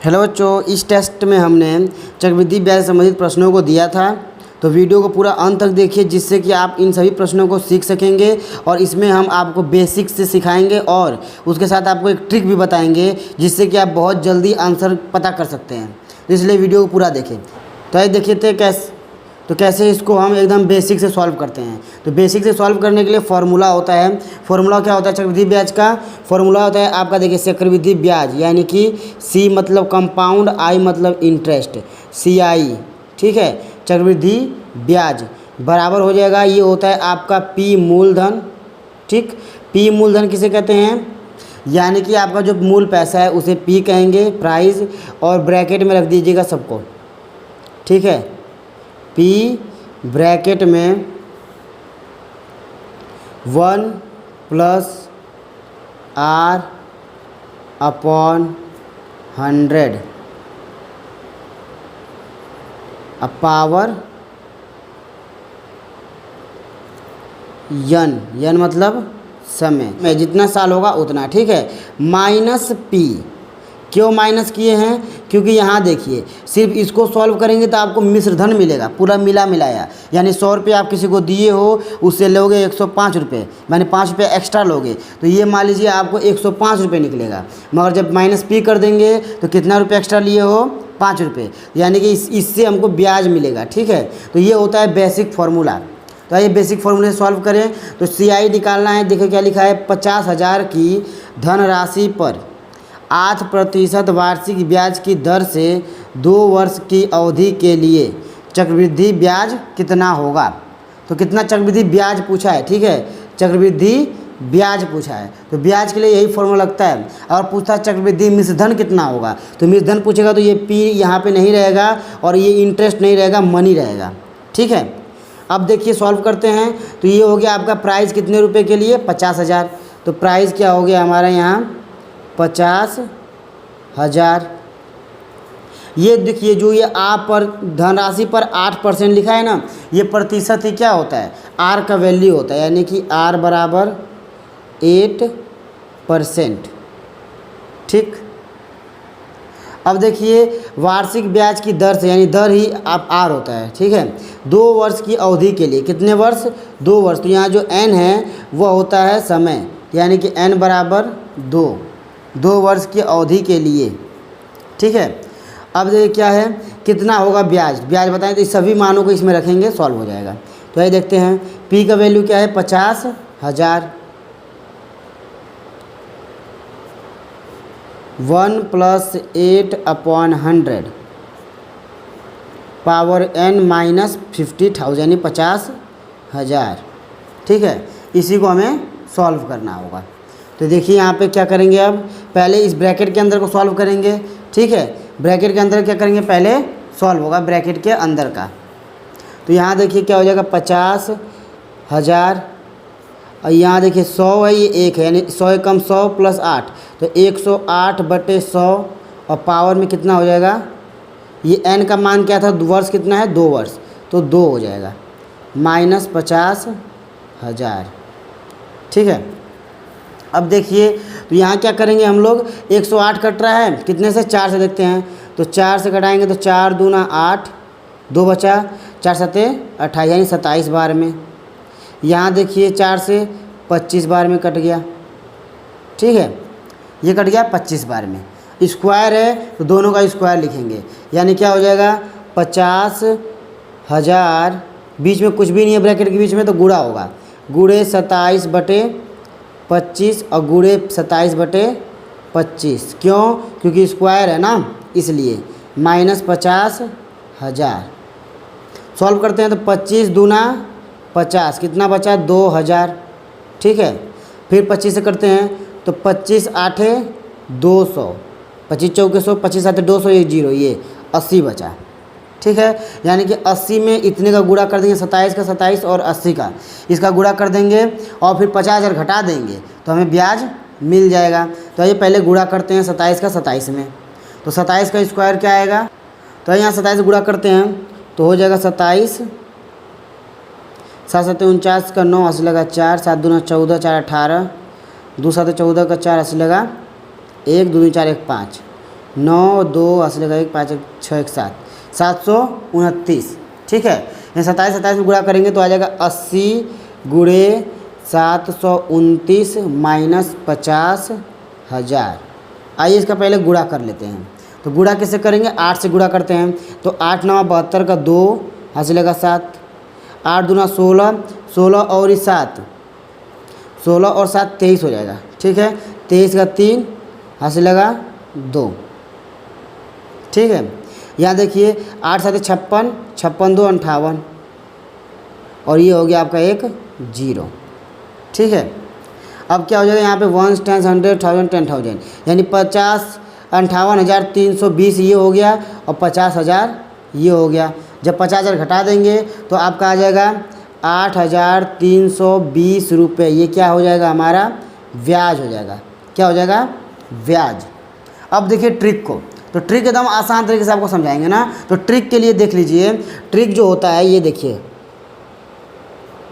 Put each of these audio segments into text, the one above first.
Hello बच्चों, इस test में हमने चक्रवृद्धि ब्याज से संबंधित प्रश्नों को दिया था। तो वीडियो को पूरा अंत तक देखिए, जिससे कि आप इन सभी प्रश्नों को सीख सकेंगे। और इसमें हम आपको बेसिक्स से सिखाएंगे और उसके साथ आपको एक ट्रिक भी बताएंगे, जिससे कि आप बहुत जल्दी आंसर पता कर सकते हैं। तो इसलिए वीडियो को पूरा देखें। तो आइए देखिए कैसे इसको हम एकदम बेसिक से सॉल्व करते हैं। तो बेसिक से सॉल्व करने के लिए फार्मूला होता है। फार्मूला क्या होता है चक्रवृद्धि ब्याज का? फार्मूला होता है आपका, देखिए, चक्रवृद्धि ब्याज यानी कि सी मतलब कंपाउंड, आई मतलब इंटरेस्ट, CI, ठीक है। चक्रवृद्धि ब्याज बराबर हो जाएगा, ये होता है आपका P मूलधन, ठीक। P मूलधन किसे कहते हैं? यानी कि आपका जो मूल पैसा है उसे P कहेंगे, प्राइस, और ब्रैकेट में रख दीजिएगा सबको, ठीक है। P ब्रैकेट में 1 + R/100 पावर n मतलब समय में जितना साल होगा उतना, ठीक है। -P क्यों माइनस किए हैं? क्योंकि यहाँ देखिए, सिर्फ इसको सॉल्व करेंगे तो आपको मिश्रधन मिलेगा, पूरा मिला मिलाया। यानी 100 रुपये आप किसी को दिए हो, उससे लोगे 105 रुपये, माने 5 रुपये एक्स्ट्रा लोगे, तो ये मान लीजिए आपको 105 रुपये निकलेगा। मगर जब -P कर देंगे तो कितना रुपये एक्स्ट्रा लिए हो? 5 रुपये, यानी कि इससे हमको ब्याज मिलेगा, ठीक है। तो ये होता है बेसिक फार्मूला। तो आइए बेसिक फार्मूले से सॉल्व करें। तो CI निकालना है। देखो क्या लिखा है, 50,000 की धनराशि पर 8% वार्षिक ब्याज की दर से 2 वर्ष की अवधि के लिए चक्रवृद्धि ब्याज कितना होगा। तो कितना चक्रवृद्धि ब्याज पूछा है, ठीक है, चक्रवृद्धि ब्याज पूछा है। तो ब्याज के लिए यही फॉर्मूला लगता है। और पूछता है चक्रवृद्धि मिश्रधन कितना होगा, तो मिश्रधन पूछेगा तो ये P यहाँ पे नहीं रहेगा और ये इंटरेस्ट नहीं रहेगा, मनी रहेगा, ठीक है। अब देखिए सॉल्व करते हैं। तो ये हो गया आपका प्राइस कितने रुपए के लिए? 50,000। तो प्राइस क्या हो गया हमारा यहाँ? 50,000। ये देखिए, जो ये आप पर धनराशि पर 8% लिखा है ना, ये प्रतिशत ही क्या होता है? R का वैल्यू होता है, यानी कि R बराबर 8%, ठीक। अब देखिए वार्षिक ब्याज की दर से, यानी दर ही आप R होता है, ठीक है। 2 वर्ष की अवधि के लिए, कितने वर्ष? 2 वर्ष। तो यहाँ जो n है वह होता है समय, यानी कि n बराबर 2 वर्ष की अवधि के लिए, ठीक है। अब देखिए क्या है, कितना होगा ब्याज बताएं। तो इस सभी मानों को इसमें रखेंगे, सॉल्व हो जाएगा। तो ये देखते हैं, P का वैल्यू क्या है? 50,000। 1 + 8/100 पावर n -50,000 यानी 50,000, ठीक है। इसी को हमें सॉल्व करना होगा। तो देखिए यहाँ पे क्या करेंगे, अब पहले इस ब्रैकेट के अंदर को सॉल्व करेंगे, ठीक है। ब्रैकेट के अंदर क्या करेंगे, पहले सॉल्व होगा ब्रैकेट के अंदर का। तो यहाँ देखिए क्या हो जाएगा, 50,000, और यहाँ देखिए 100 है, ये 1 है, यानी 100 कम 100 + 8, तो 108/100, और पावर में कितना हो जाएगा? ये n का मान क्या था? वर्ष कितना है? 2 वर्ष, तो 2 हो जाएगा, -50,000, ठीक है। अब देखिए, तो यहाँ क्या करेंगे हम लोग, 108 कट रहा है, कितने से? 4 से देखते हैं। तो 4 से कटाएंगे तो 4 दूना 8, 2 बचा, 4 सते 28, यानी 27 बार में। यहाँ देखिए 4 से 25 बार में कट गया, ठीक है, ये कट गया 25 बार में। स्क्वायर है तो दोनों का स्क्वायर लिखेंगे, यानी क्या हो जाएगा, 50,000, बीच में कुछ भी नहीं है ब्रैकेट के बीच में, तो गुणा होगा, गुणे 27/25 और गुणे 27/25। क्यों? क्योंकि स्क्वायर है ना, इसलिए -50,000। सॉल्व करते हैं तो 25 दूना 50, कितना बचा? 2,000, ठीक है। फिर 25 से करते हैं तो 25 8 200, 25 चौके 100, 25 7 200, ये 0, ये 80 बचा, ठीक है। यानी कि 80 में इतने का गुणा कर देंगे, 27 का 27 और 80 का, इसका गुणा कर देंगे और फिर 50,000 घटा देंगे तो हमें ब्याज मिल जाएगा। तो ये पहले गुणा करते हैं 27 का 27 में। तो 27 का स्क्वायर क्या आएगा? तो यहाँ 27 गुणा करते हैं तो हो जाएगा 27, 7 7 49 का 9, 80 लगा 4, 7 दूना 14, 4 18, 2 7 14 का 4, 80 लगा 1, 2 4 1 5, 9 2 80 लगा 1 5 6 1 7 729, ठीक है। ये 27 27 में गुणा करेंगे तो आ जाएगा 80 गुणे 729 माइनस 50,000। आइए इसका पहले गुणा कर लेते हैं। तो गुणा कैसे करेंगे, 8 से गुणा करते हैं। तो 8 9 72 का 2 हाथ लगा 7, 8 दूना 16, 16 और 7, 16 और 7 23 हो जाएगा, ठीक है। 23 का 3 हाथ से लगा 2, ठीक है। यहाँ देखिए 8 7 56, 56 2 58 और ये हो गया आपका एक 0, ठीक है। अब क्या हो जाएगा यहाँ पे 1 10 100 1000 10,000 यानी 58,320 ये हो गया और 50,000 ये हो गया। जब 50,000 घटा देंगे तो आपका आ जाएगा 8,320 रुपये। ये क्या हो जाएगा, हमारा ब्याज हो जाएगा। क्या हो जाएगा, ब्याज। अब देखिए ट्रिक को, तो ट्रिक एकदम आसान तरीके से आपको समझाएंगे ना। तो ट्रिक के लिए देख लीजिए, ट्रिक जो होता है ये देखिए,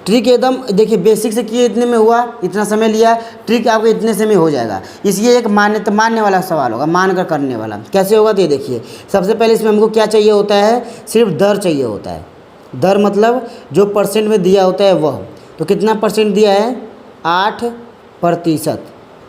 ट्रिक एकदम देखिए बेसिक से किए इतने में हुआ, इतना समय लिया, ट्रिक आपको इतने से में हो जाएगा। इसलिए एक मानने वाला सवाल होगा, मान कर करने वाला। कैसे होगा तो ये देखिए, सबसे पहले इसमें हमको क्या चाहिए होता है, सिर्फ दर चाहिए होता है। दर मतलब जो परसेंट में दिया होता है वह। तो कितना परसेंट दिया है, 8%,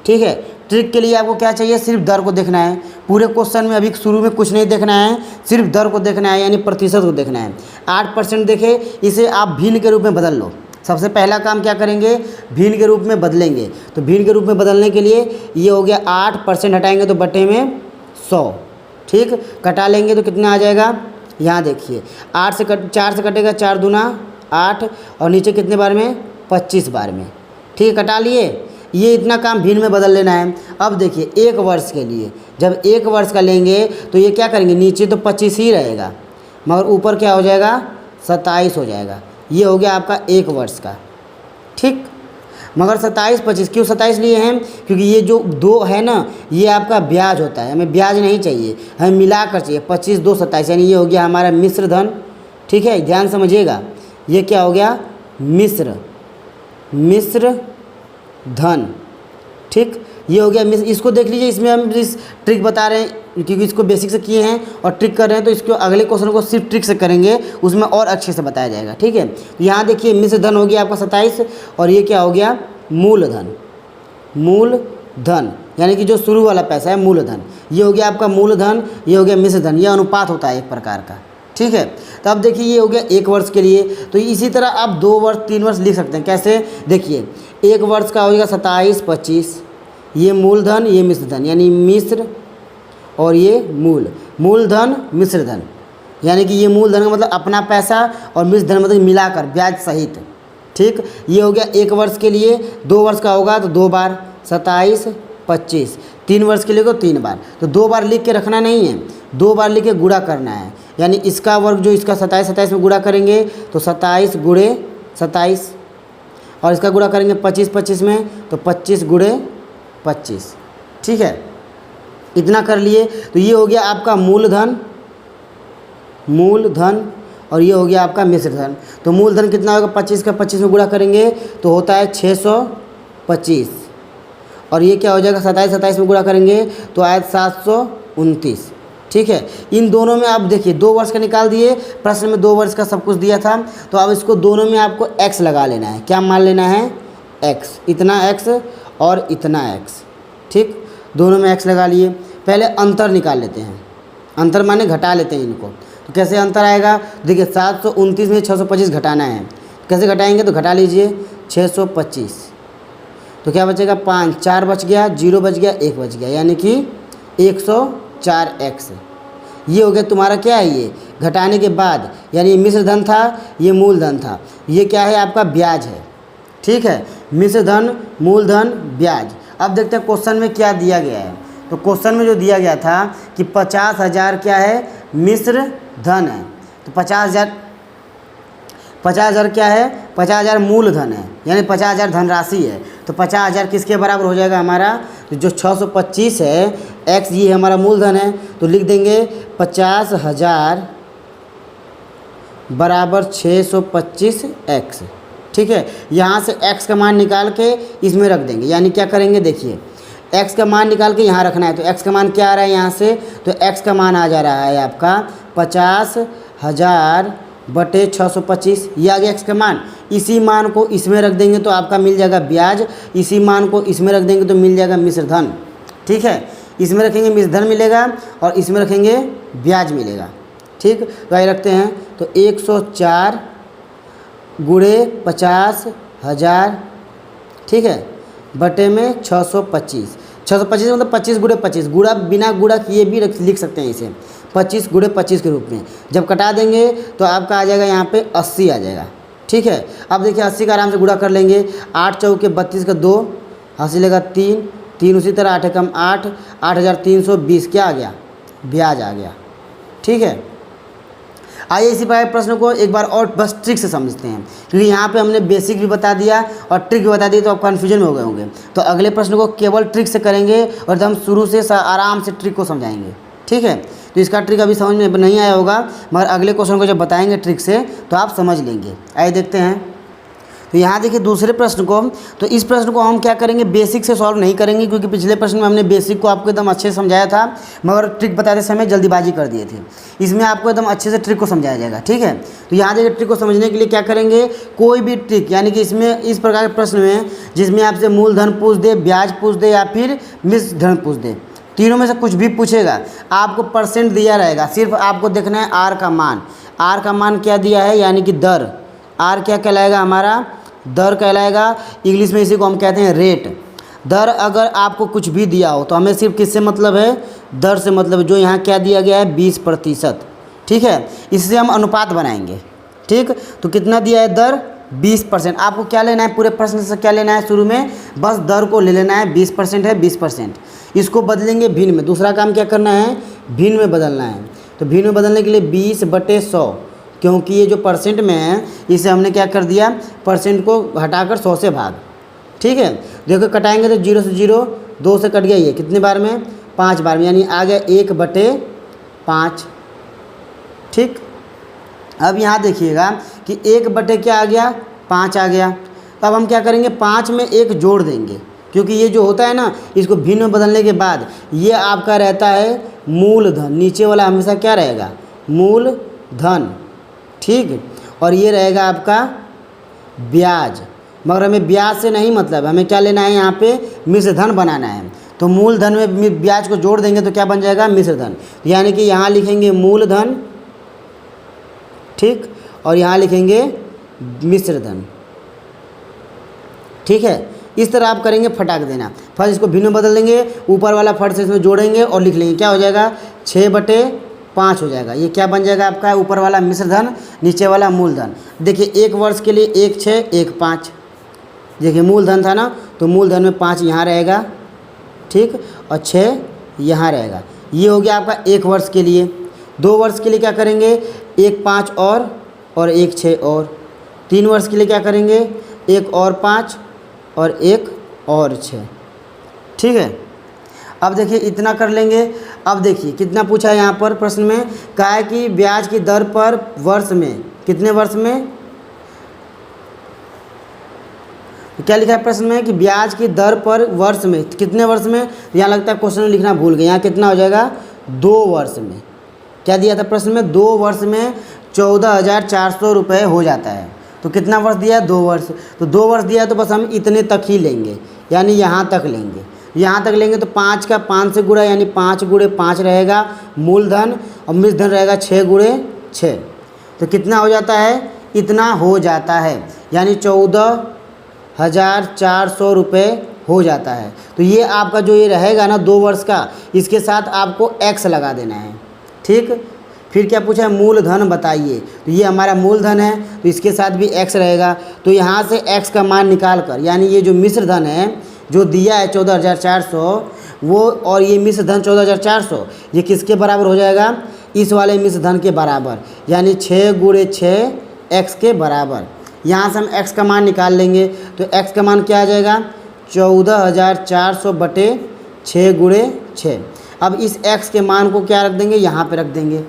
ठीक है। ट्रिक के लिए आपको क्या चाहिए, सिर्फ दर को देखना है। पूरे क्वेश्चन में अभी शुरू में कुछ नहीं देखना है, सिर्फ दर को देखना है, यानी प्रतिशत को देखना है। 8% देखे, इसे आप भिन्न के रूप में बदल लो। सबसे पहला काम क्या करेंगे, भिन्न के रूप में बदलेंगे। तो भिन्न के रूप में बदलने के लिए ये हो गया 8% हटाएंगे तो बटे में 100, ठीक। कटा लेंगे तो कितना आ जाएगा, यहाँ देखिए 4 से कटेगा, 4 दूना 8 और नीचे कितने बार में, 25 बार में, ठीक है। कटा लिए, ये इतना काम भिन्न में बदल लेना है। अब देखिए 1 वर्ष के लिए, जब 1 वर्ष का लेंगे तो ये क्या करेंगे, नीचे तो 25 ही रहेगा मगर ऊपर क्या हो जाएगा, 27 हो जाएगा। ये हो गया आपका 1 वर्ष का, ठीक। मगर 27 25 क्यों 27 लिए हैं, क्योंकि ये जो 2 है ना, ये आपका ब्याज होता है, हमें ब्याज नहीं चाहिए, हमें मिलाकर चाहिए। 25 2 27 यानी ये हो गया हमारा मिश्र धन, ठीक है। ध्यान समझिएगा, ये क्या हो गया, मिश्र धन, ठीक। ये हो गया मिश्र। इसको देख लीजिए, इसमें हम इस ट्रिक बता रहे हैं क्योंकि इसको बेसिक से किए हैं और ट्रिक कर रहे हैं, तो इसको अगले क्वेश्चन को सिर्फ ट्रिक से करेंगे, उसमें और अच्छे से बताया जाएगा, ठीक है। तो यहाँ देखिए मिश्र धन हो गया आपका 27 और ये क्या हो गया, मूलधन यानी कि जो शुरू वाला पैसा है मूलधन, ये हो गया आपका मूलधन, ये हो गया मिश्र धन। ये अनुपात होता है एक प्रकार का, ठीक है। तो अब देखिए ये हो गया 1 वर्ष के लिए। तो इसी तरह आप 2 वर्ष 3 वर्ष लिख सकते हैं। कैसे, देखिए 1 वर्ष का होगा 27 25, ये मूलधन ये मिश्र धन, यानी मिश्र और ये मूलधन मिश्र धन, यानी कि ये मूलधन का मतलब अपना पैसा और मिश्र धन मतलब मिलाकर ब्याज सहित, ठीक। ये हो गया 1 वर्ष के लिए। 2 वर्ष का होगा तो 2 बार 27 25, 3 वर्ष के लिए को 3 बार। तो 2 बार लिख के रखना नहीं है, 2 बार लिख के गुणा करना है। यानी इसका वर्ग जो इसका 27 27 में गुणा करेंगे तो 27 गुणे 27 और इसका गुणा करेंगे 25 25 में तो 25 गुणे 25, ठीक है। इतना कर लिए। तो ये हो गया आपका मूलधन और ये हो गया आपका मिश्र धन। तो मूलधन कितना होगा, 25 का 25 में गुणा करेंगे तो होता है 625 और ये क्या हो जाएगा, 27 27 में गुणा करेंगे तो आया 729, ठीक है। इन दोनों में आप देखिए 2 वर्ष का निकाल दिए, प्रश्न में 2 वर्ष का सब कुछ दिया था। तो अब इसको दोनों में आपको x लगा लेना है। क्या मान लेना है, x, इतना x और इतना x, ठीक। दोनों में x लगा लिए। पहले अंतर निकाल लेते हैं, अंतर माने घटा लेते हैं इनको। तो कैसे अंतर आएगा, देखिए 729 में 625 घटाना है। कैसे घटाएंगे, तो घटा लीजिए 625 तो क्या बचेगा, 5 4 बच गया, 0 बच गया, 1 बच गया, यानी कि 104x। ये हो गया तुम्हारा क्या है, ये घटाने के बाद, यानी मिश्र धन था ये मूलधन था, ये क्या है आपका ब्याज है, ठीक है। मिश्र धन मूलधन ब्याज। अब देखते हैं क्वेश्चन में क्या दिया गया है। तो क्वेश्चन में जो दिया गया था कि 50,000 क्या है, मिश्र धन है। तो 50,000 क्या है, 50,000 मूलधन है, यानी 50,000 धनराशि है। तो 50,000 किसके बराबर हो जाएगा हमारा, तो जो 625 है x, ये हमारा मूलधन है। तो लिख देंगे 50,000 बराबर 625x, ठीक है। यहाँ से x का मान निकाल के इसमें रख देंगे। यानी क्या करेंगे, देखिए x का मान निकाल के यहाँ रखना है। तो x का मान क्या आ रहा है यहाँ से, तो x का मान आ जा रहा है आपका 50,000 बटे 625, ये आ गया x का मान। इसी मान को इसमें रख देंगे तो आपका मिल जाएगा ब्याज, इसी मान को इसमें रख देंगे तो मिल जाएगा मिश्र धन। ठीक है, इसमें रखेंगे मिश्र धन मिलेगा और इसमें रखेंगे ब्याज मिलेगा। ठीक, तो आइए रखते हैं। तो 104 गुणे 50,000, ठीक है, बटे में 625। 625 मतलब 25 गुणे 25, गुणा बिना गुणा किए भी लिख सकते हैं इसे, 25 गुणे 25 के रूप में। जब कटा देंगे तो आपका आ जाएगा यहाँ पे 80 आ जाएगा। ठीक है, अब देखिए 80 का आराम से गुणा कर लेंगे। 8 चौके 32 का 2, हासिल लेगा 3, 3 उसी तरह 8 कम 8, 8,320 क्या आ गया, ब्याज आ गया। ठीक है, आइए इसी प्रश्न को एक बार और बस ट्रिक से समझते हैं, क्योंकि यहाँ पे हमने बेसिक भी बता दिया और ट्रिक भी बता दी, तो आप कन्फ्यूजन में हो गए होंगे। तो अगले प्रश्न को केवल ट्रिक से करेंगे और एकदम शुरू से आराम से ट्रिक को समझाएंगे। ठीक है, तो इसका ट्रिक अभी समझ में नहीं आया होगा, मगर अगले क्वेश्चन को जब बताएंगे ट्रिक से तो आप समझ लेंगे। आइए देखते हैं। तो यहाँ देखिए दूसरे प्रश्न को, तो इस प्रश्न को हम क्या करेंगे, बेसिक से सॉल्व नहीं करेंगे, क्योंकि पिछले प्रश्न में हमने बेसिक को आपको एकदम अच्छे से समझाया था, मगर ट्रिक बताते समय जल्दीबाजी कर दिए थे। इसमें आपको एकदम अच्छे से ट्रिक को समझाया जाएगा। ठीक है, तो यहाँ देखिए ट्रिक को समझने के लिए क्या करेंगे, कोई भी ट्रिक, यानी कि इसमें इस प्रकार के प्रश्न में जिसमें आपसे मूलधन पूछ दे, ब्याज पूछ दे या फिर मिश्र धन पूछ दे, तीनों में से कुछ भी पूछेगा, आपको परसेंट दिया रहेगा, सिर्फ आपको देखना है आर का मान। आर का मान क्या दिया है, यानी कि दर। आर क्या कहलाएगा, हमारा दर कहलाएगा। इंग्लिश में इसी को हम कहते हैं रेट। दर अगर आपको कुछ भी दिया हो तो हमें सिर्फ किससे मतलब है, दर से मतलब, जो यहाँ क्या दिया गया है 20%। ठीक है, इससे हम अनुपात बनाएंगे। ठीक, तो कितना दिया है दर, 20%। आपको क्या लेना है, पूरे प्रश्न से क्या लेना है, शुरू में बस दर को ले लेना है। 20% है, 20%, इसको बदलेंगे भिन्न में। दूसरा काम क्या करना है, भिन्न में बदलना है। तो भिन्न में बदलने के लिए 20/100, क्योंकि ये जो परसेंट में है इसे हमने क्या कर दिया, परसेंट को हटाकर 100 से भाग। ठीक है, देखो कटाएंगे तो 0 से 0, 2 से कट गया, ये कितने बार में, 5 बार में, यानी आ गया 1/5। ठीक, अब यहाँ देखिएगा कि 1 क्या आ गया, 5 आ गया। अब हम क्या करेंगे, 5 में 1 जोड़ देंगे, क्योंकि ये जो होता है ना, इसको भिन्न में बदलने के बाद ये आपका रहता है मूलधन। नीचे वाला हमेशा क्या रहेगा, मूलधन। ठीक, और ये रहेगा आपका ब्याज, मगर हमें ब्याज से नहीं मतलब, हमें क्या लेना है, यहाँ पे मिश्र धन बनाना है। तो मूलधन में ब्याज को जोड़ देंगे तो क्या बन जाएगा, मिश्र धन। यानी कि यहाँ लिखेंगे मूलधन, ठीक, और यहाँ लिखेंगे मिश्र धन। ठीक है, इस तरह आप करेंगे, फटाक देना। फर्स्ट इसको भिन्न बदल देंगे, ऊपर वाला फर्स्ट से इसमें जोड़ेंगे और लिख लेंगे, क्या हो जाएगा, 6/5 हो जाएगा। ये क्या बन जाएगा आपका, ऊपर वाला मिश्र धन, नीचे वाला मूलधन। देखिए 1 वर्ष के लिए 1 6 1 5, देखिए मूलधन था ना, तो मूलधन में 5 यहाँ रहेगा, ठीक, और 6 यहाँ रहेगा। ये हो गया आपका 1 वर्ष के लिए। 2 वर्ष के लिए क्या करेंगे, 1 5 और 1 6 और। 3 वर्ष के लिए क्या करेंगे, 1 और 5 और 1 और 6। ठीक है, अब देखिए इतना कर लेंगे। अब देखिए कितना पूछा है यहाँ पर प्रश्न में, कहा है कि ब्याज की दर पर वर्ष में, कितने वर्ष में, तो क्या लिखा है प्रश्न में कि ब्याज की दर पर वर्ष में, कितने वर्ष में, यहाँ लगता है क्वेश्चन में लिखना भूल गए। यहाँ कितना हो जाएगा, 2 वर्ष में। क्या दिया था प्रश्न में, 2 वर्ष में 14,400 रुपये हो जाता है। तो कितना वर्ष दिया है, 2 वर्ष। तो 2 वर्ष दिया है तो बस हम इतने तक ही लेंगे, यानी यहाँ तक लेंगे। यहाँ तक लेंगे तो 5 का 5 से गुणा, यानी 5 गुणे 5 रहेगा मूलधन, और मिश्र धन रहेगा 6 गुणे 6। तो कितना हो जाता है, इतना हो जाता है, यानी 14,400 रुपये हो जाता है। तो ये आपका जो ये रहेगा ना 2 वर्ष का, इसके साथ आपको x लगा देना है। ठीक, फिर क्या पूछा है, मूलधन बताइए। तो ये हमारा मूलधन है, तो इसके साथ भी x रहेगा। तो यहाँ से x का मान निकाल कर, यानी ये जो मिश्र धन है जो दिया है 14,400, वो और ये मिश्र धन 14,400, ये किसके बराबर हो जाएगा, इस वाले मिश्र धन के बराबर, यानी 6 गुणे 6 x के बराबर। यहाँ से हम x का मान निकाल लेंगे, तो x का मान क्या आ जाएगा, 14,400 बटे 6 गुणे 6। अब इस x के मान को क्या रख देंगे, यहाँ पे रख देंगे।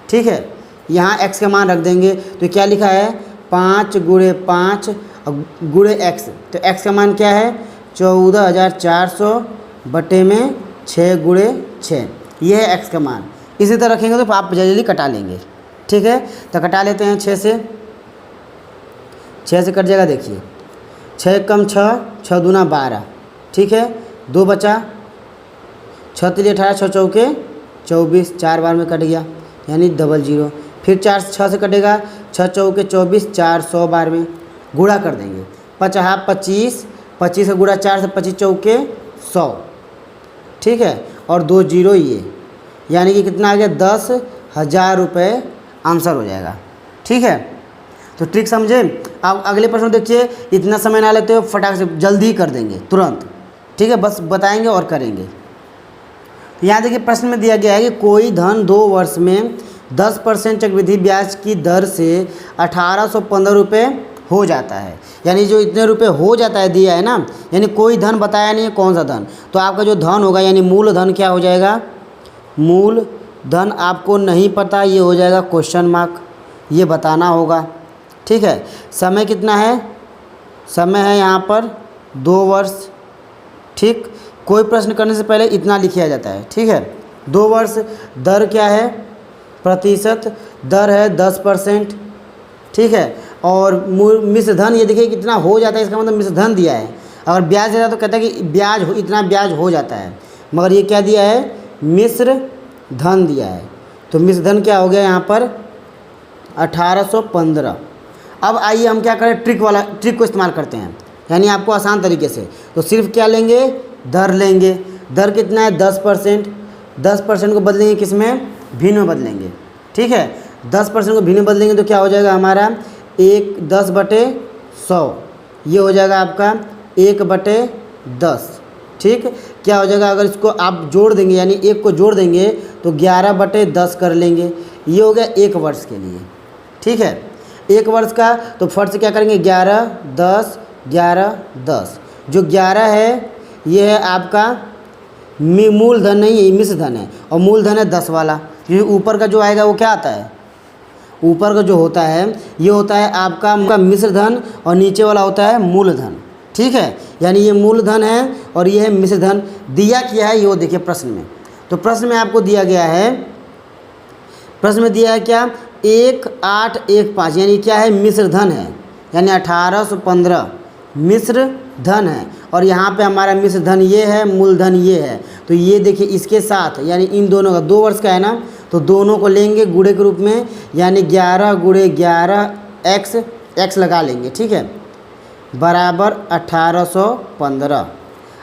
ठीक है, यहाँ x का मान रख देंगे, तो क्या लिखा है, 5 गुणे 5 गुणे x। तो x का मान क्या है, 14,400 बटे में 6 गुणे 6, ये है x का मान। इसी तरह रखेंगे तो आप जल्दी कटा लेंगे, ठीक है। तो कटा लेते हैं 6 से, 6 से कट जाएगा। देखिए 6 कम 6, 6 दूना 12, ठीक है। 2 बचा, 6 3 18, 6 चौके 24, 4 बार में कट गया यानी 00। फिर 4 6 से कटेगा, 6 चौके 24, 4 100 बार में गुणा कर देंगे। 50 25, 25 का गुणा 4 से 25 चौके 100, ठीक है। और 2 जीरो ये, यानी कि कितना आ गया 10,000 रुपये आंसर हो जाएगा, ठीक है। तो ट्रिक समझे। अब अगले प्रश्न देखिए, इतना समय ना लेते हो, फटाक से जल्दी ही कर देंगे तुरंत, ठीक है। बस बताएंगे और करेंगे। यहाँ देखिए प्रश्न में दिया गया है कि कोई धन 2 वर्ष में 10% चक्रवृद्धि ब्याज की दर से 1815 रुपये हो जाता है। यानी जो इतने रुपए हो जाता है दिया है ना, यानी कोई धन बताया नहीं है कौन सा धन। तो आपका जो धन होगा यानी मूल धन क्या हो जाएगा, मूल धन आपको नहीं पता, ये हो जाएगा क्वेश्चन मार्क, ये बताना होगा, ठीक है। समय कितना है, समय है यहाँ पर 2 वर्ष, ठीक। कोई प्रश्न करने से पहले इतना लिखा जाता है, ठीक है। 2 वर्ष, दर क्या है, प्रतिशत दर है 10%, ठीक है। और मिश्र धन ये देखिए कितना हो जाता है, इसका मतलब मिश्र धन दिया है। अगर ब्याज देता तो कहता है कि ब्याज इतना ब्याज हो जाता है, मगर ये क्या दिया है, मिश्र धन दिया है। तो मिश्र धन क्या हो गया यहाँ पर 1815। अब आइए हम क्या करें, ट्रिक को इस्तेमाल करते हैं, यानी आपको आसान तरीके से। तो सिर्फ क्या लेंगे, दर लेंगे। दर कितना है 10%, 10% को बदलेंगे किस में, भिन्न में बदलेंगे, ठीक है। 10% को भिन्न में बदलेंगे तो क्या हो जाएगा हमारा 10/100, ये हो जाएगा आपका 1/10, ठीक। क्या हो जाएगा अगर इसको आप जोड़ देंगे यानी 1 को जोड़ देंगे तो 11/10 कर लेंगे, ये हो गया 1 वर्ष के लिए, ठीक है। 1 वर्ष का तो फट से क्या करेंगे 11 10 11 10, जो 11 है ये है आपका मूल धन नहीं है, मिश्र धन है। और मूल धन है 10 वाला, क्योंकि ऊपर का जो आएगा वो क्या आता है, ऊपर का जो होता है ये होता है आपका मिश्र धन और नीचे वाला होता है मूल धन, ठीक है। यानी ये मूल धन है और ये है मिश्र धन। दिया क्या है ये वो देखिए प्रश्न में। तो प्रश्न में आपको दिया गया है, प्रश्न में दिया है क्या 1815, यानी क्या है मिश्र धन है, यानी 1815 मिश्र धन है। और यहाँ पे हमारा मिश्र धन ये है, मूलधन ये है। तो ये देखिए इसके साथ यानी इन दोनों का 2 वर्ष का है ना, तो दोनों को लेंगे गुणे के रूप में, यानी 11 गुणे 11 x लगा लेंगे, ठीक है, बराबर 1815।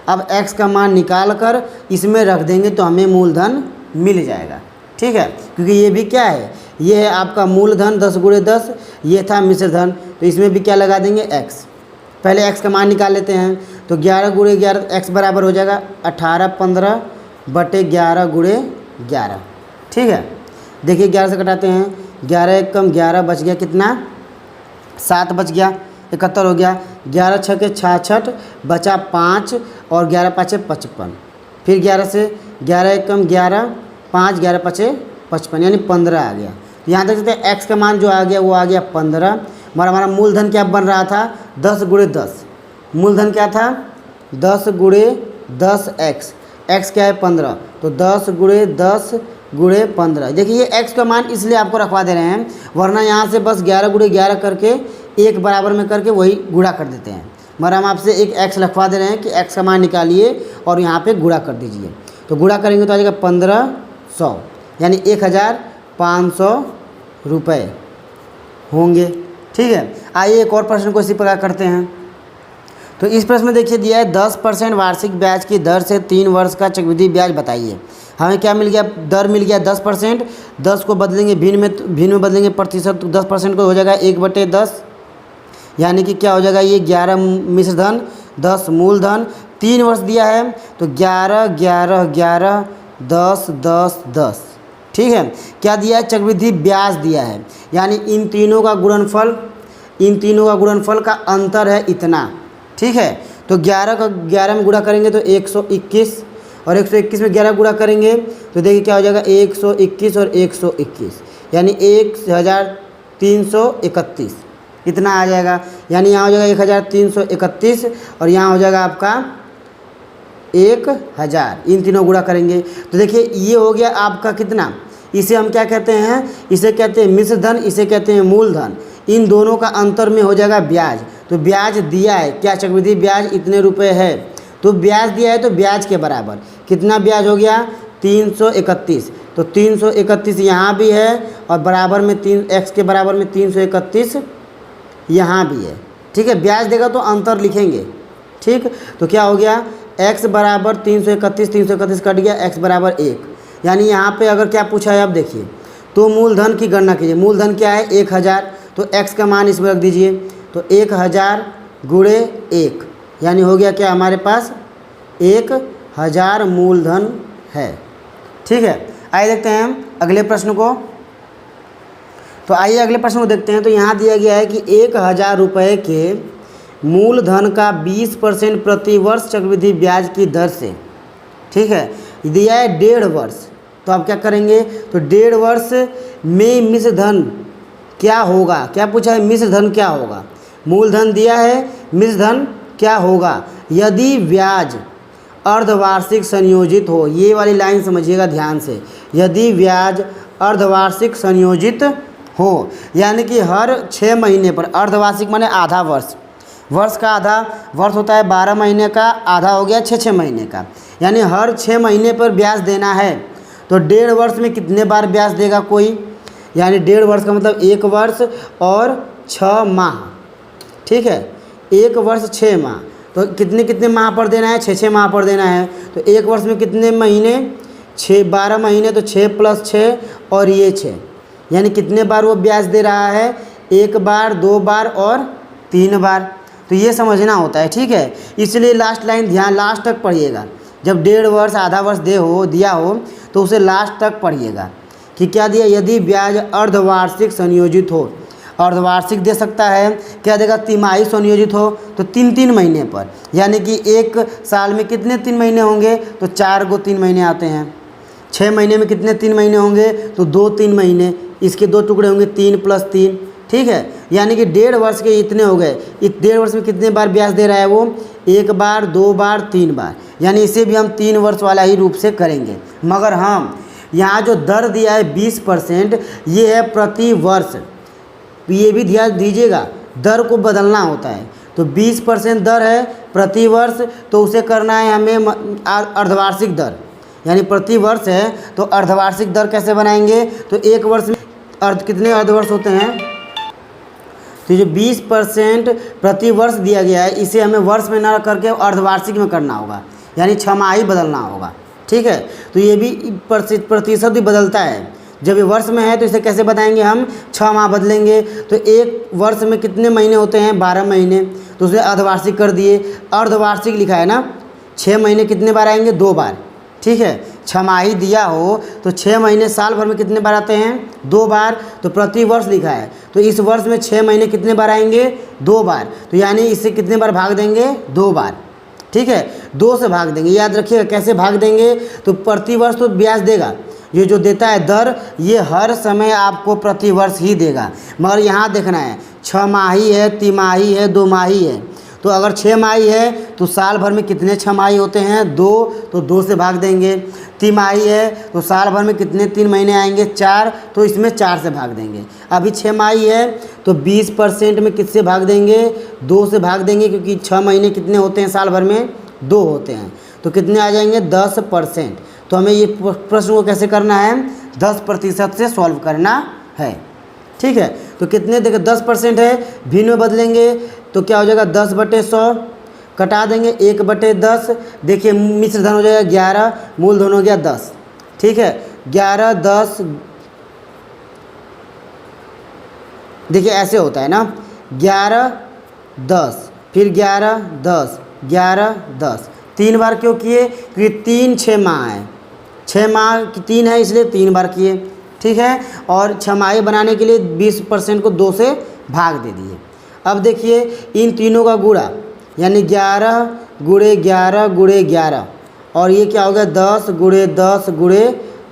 अब x का मान निकाल कर इसमें रख देंगे तो हमें मूलधन मिल जाएगा, ठीक है। क्योंकि ये भी क्या है, ये है आपका मूलधन 10 गुणे 10, ये था मिश्र धन, तो इसमें भी क्या लगा देंगे x। पहले x का मान निकाल लेते हैं, तो 11 गुणे 11 x बराबर हो जाएगा 1815 बटे 11 गुणे 11, ठीक है। देखिए 11 से कटाते हैं, 11 एक कम 11 बच गया, कितना 7 बच गया, 71 हो गया। 11 छके 66 बचा 5 और 11 पाँचे 55। फिर 11 से 11 एक कम 11 5 11 पाँचे 55 यानी 15 आ गया। यहाँ देख सकते हैं x का मान जो आ गया वो आ गया 15। हमारा मूलधन क्या बन रहा था 10 गुणे 10, मूलधन क्या था 10 गुणे 10x, x क्या है 15, तो 10 गुणे 10 गुणे 15। देखिए ये x का मान इसलिए आपको रखवा दे रहे हैं, वरना यहाँ से बस 11 गुणे 11 करके एक बराबर में करके वही गुणा कर देते हैं। मगर हम आपसे एक x लिखवा दे रहे हैं कि x का मान निकालिए और यहाँ पे गुणा कर दीजिए। तो गुणा करेंगे तो आ जाएगा 1500, यानी 1500 रुपये होंगे, ठीक है। आइए एक और प्रश्न को इसी प्रकार करते हैं। तो इस प्रश्न में देखिए दिया है 10% वार्षिक ब्याज की दर से 3 वर्ष का चक्रवृद्धि ब्याज बताइए। हमें क्या मिल गया, दर मिल गया 10%, 10 को बदलेंगे भिन्न में बदलेंगे प्रतिशत, तो 10% को हो जाएगा 1/10, यानी कि क्या हो जाएगा ये 11 मिश्र धन 10 मूलधन। 3 वर्ष दिया है तो 11 11 11 10 10 10, ठीक है। क्या दिया है, चक्रवृद्धि ब्याज दिया है, यानी इन तीनों का गुणनफल का अंतर है इतना, ठीक है। तो 11 का 11 में गुणा करेंगे तो 121 और 121 में 11 गुणा करेंगे तो देखिए क्या हो जाएगा 121 और 121, यानी 1331 इतना आ जाएगा। यानी यहाँ हो जाएगा 1331 और यहाँ हो जाएगा आपका 1000, इन तीनों गुणा करेंगे तो देखिए ये हो गया आपका कितना, इसे हम क्या कहते हैं, इसे कहते हैं मिश्र धन, इसे कहते हैं मूलधन। इन दोनों का अंतर में हो जाएगा ब्याज। तो ब्याज दिया है क्या, चक्रवृद्धि ब्याज इतने रुपए है, तो ब्याज दिया है तो ब्याज के बराबर कितना ब्याज हो गया 331। तो 331 यहाँ भी है और बराबर में x के बराबर में 331 यहाँ भी है। ठीक है, ब्याज देगा तो अंतर लिखेंगे। ठीक, तो क्या हो गया x बराबर 331, 331 कट गया, x बराबर 1। यानी यहाँ पे अगर क्या पूछा है, अब देखिए तो मूलधन की गणना कीजिए। मूलधन क्या है 1000, तो x का मान इसमें रख दीजिए। तो 1000 गुणे 1 यानी हो गया क्या हमारे पास 1000 मूलधन है। ठीक है, आइए देखते हैं हम अगले प्रश्न को। तो आइए अगले प्रश्न को देखते हैं। तो यहाँ दिया गया है कि 1000 रुपये के मूलधन का 20% प्रति वर्ष चक्रवृद्धि ब्याज की दर से, ठीक है, दिया है 1.5 वर्ष। तो आप क्या करेंगे, तो 1.5 वर्ष में मिश्र धन क्या होगा, क्या पूछा है मिश्र धन क्या होगा, मूलधन दिया है, मिश्र धन क्या होगा यदि ब्याज अर्धवार्षिक संयोजित हो। ये वाली लाइन समझिएगा ध्यान से, यदि ब्याज अर्धवार्षिक संयोजित हो, यानी कि हर 6 महीने पर, अर्धवार्षिक माने आधा वर्ष, वर्ष का आधा वर्ष होता है 12 महीने का, आधा हो गया 6 महीने का, यानी हर 6 महीने पर ब्याज देना है। तो 1.5 वर्ष में कितने बार ब्याज देगा कोई, यानी 1.5 वर्ष का मतलब 1 वर्ष और 6 माह। ठीक है, 1 वर्ष 6 माह, तो कितने माह पर देना है, 6 माह पर देना है। तो 1 वर्ष में कितने महीने, 12 महीने, तो 6 + 6 और ये 6, यानी कितने बार वो ब्याज दे रहा है, 1 बार, 2 बार और 3 बार। तो ये समझना होता है। ठीक है, इसलिए लास्ट लाइन ध्यान लास्ट तक पढ़िएगा। जब 1.5 वर्ष आधा वर्ष दिया हो तो उसे लास्ट तक पढ़िएगा कि क्या दिया, यदि ब्याज अर्धवार्षिक संयोजित हो, अर्धवार्षिक दे सकता है, क्या देगा तिमाही संयोजित हो तो 3 महीने पर, यानी कि 1 साल में कितने 3 महीने होंगे, तो 4 को 3 महीने आते हैं। 6 महीने में कितने 3 महीने होंगे, तो 2-3 महीने, इसके 2 टुकड़े होंगे 3 + 3। ठीक है, यानी कि 1.5 वर्ष के इतने हो गए। 1.5 वर्ष में कितने बार ब्याज दे रहा है वो, 1 बार, 2 बार, 3 बार, यानी इसे भी हम 3 वर्ष वाला ही रूप से करेंगे। मगर हम यहाँ जो दर दिया है 20%, ये है प्रति वर्ष, ये भी ध्यान दीजिएगा, दर को बदलना होता है। तो 20% दर है प्रति वर्ष, तो उसे करना है हमें अर्धवार्षिक दर, यानी प्रति वर्ष है तो अर्धवार्षिक दर कैसे बनाएंगे, तो 1 वर्ष में कितने अर्धवर्ष होते हैं, तो जो 20% प्रति वर्ष दिया गया है इसे हमें वर्ष में ना करके अर्धवार्षिक में करना होगा, यानी छमाही बदलना होगा। ठीक है, तो ये भी प्रतिशत भी बदलता है। जब ये वर्ष में है तो इसे कैसे बताएंगे हम, 6 माह बदलेंगे। तो 1 वर्ष में कितने महीने होते हैं, 12 महीने, तो उसे अर्धवार्षिक कर दिए। अर्धवार्षिक लिखा है ना, 6 महीने कितने बार आएंगे, 2 बार। ठीक है, छमाही दिया हो तो 6 महीने साल भर में कितने बार आते हैं, 2 बार। तो प्रति वर्ष लिखा है, तो इस वर्ष में 6 महीने कितने बार आएंगे, 2 बार, तो यानी इससे कितने बार भाग देंगे, 2 बार। ठीक है, 2 से भाग देंगे, याद रखिएगा कैसे भाग देंगे, तो प्रति वर्ष तो ब्याज देगा, ये जो देता है दर ये हर समय आपको प्रति वर्ष ही देगा। मगर यहाँ देखना है 6 माही है, तिमाही है, 2 माही है। तो अगर 6 माही है तो साल भर में कितने 6 माही होते हैं, 2, तो 2 से भाग देंगे। तिमाही है तो साल भर में कितने 3 महीने आएंगे, 4, तो इसमें 4 से भाग देंगे। अभी 6 माही है तो 20% में किससे भाग देंगे, 2 से भाग देंगे, क्योंकि 6 महीने कितने होते हैं साल भर में, 2 होते हैं। तो कितने आ जाएंगे, 10%। तो हमें ये प्रश्न को कैसे करना है, 10% से सॉल्व करना है। ठीक है, तो कितने देखिए 10% है, भिन्न में बदलेंगे तो क्या हो जाएगा, 10/100 कटा देंगे, 1/10। देखिए मिश्र धन हो जाएगा 11, मूलधन हो गया 10। ठीक है, 11, 10, देखिए ऐसे होता है ना, 11, 10, फिर 11, 10, 11, 10, 3 बार क्यों किए, क्योंकि 3 6 माह है, 6 माह की 3 है इसलिए 3 बार किए। ठीक है, और छमाही बनाने के लिए 20% को 2 से भाग दे दिए। अब देखिए इन तीनों का गुणा, यानी 11 गुणे 11 गुणे 11, और ये क्या हो गया 10 गुणे 10 गुणे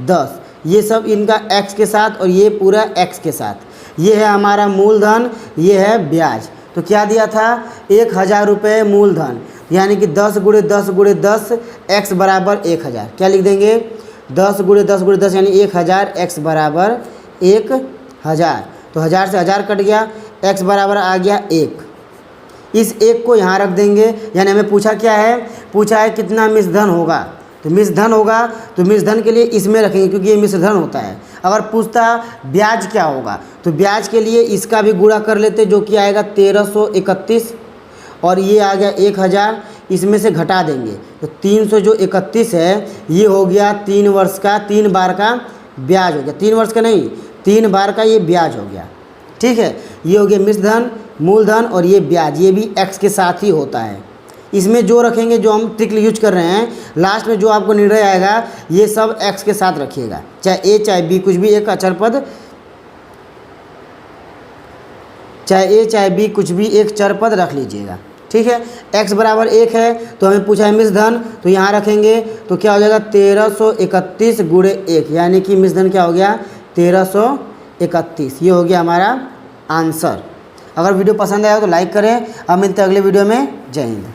10, ये सब इनका x के साथ और ये पूरा x के साथ। ये है हमारा मूलधन, ये है ब्याज। तो क्या दिया था, 1000 रुपये मूलधन, यानी कि 10 गुणे 10 गुणे 10 x बराबर 1000। क्या लिख देंगे? 10 गुणे 10 गुणे 10 यानी 1000, x बराबर 1000। तो 1000 से 1000 कट गया, x बराबर आ गया 1। इस 1 को यहाँ रख देंगे, यानी हमें पूछा क्या है? पूछा है कितना मिश्रधन होगा। तो मिश्रधन होगा तो मिश्रधन के लिए इसमें रखेंगे क्योंकि ये मिश्रधन होता है। अगर पूछता ब्याज क्या होगा तो ब्याज के लिए इसका भी गुणा कर लेते, जो कि आएगा 1331 और ये आ गया 1000, इसमें से घटा देंगे तो 300 जो 31 है ये हो गया 3 वर्ष का, 3 बार का ब्याज हो गया। 3 वर्ष का नहीं, 3 बार का ये ब्याज हो गया। ठीक है, ये हो गया मिश्रधन, मूलधन और ये ब्याज, ये भी x के साथ ही होता है। इसमें जो रखेंगे, जो हम ट्रिक यूज कर रहे हैं, लास्ट में जो आपको निर्णय आएगा ये सब x के साथ रखिएगा, चाहे a चाहे b, कुछ भी एक अचर पद, चाहे a चाहे b कुछ भी एक चर पद रख लीजिएगा। ठीक है, x बराबर 1 है तो हमें पूछा है मिश्रधन, तो यहाँ रखेंगे तो क्या हो जाएगा 1331 गुणे 1, यानी कि मिश्रधन क्या हो गया 1331। ये हो गया हमारा आंसर। अगर वीडियो पसंद आया तो लाइक करें। अब मिलते हैं अगले वीडियो में। जय हिंद।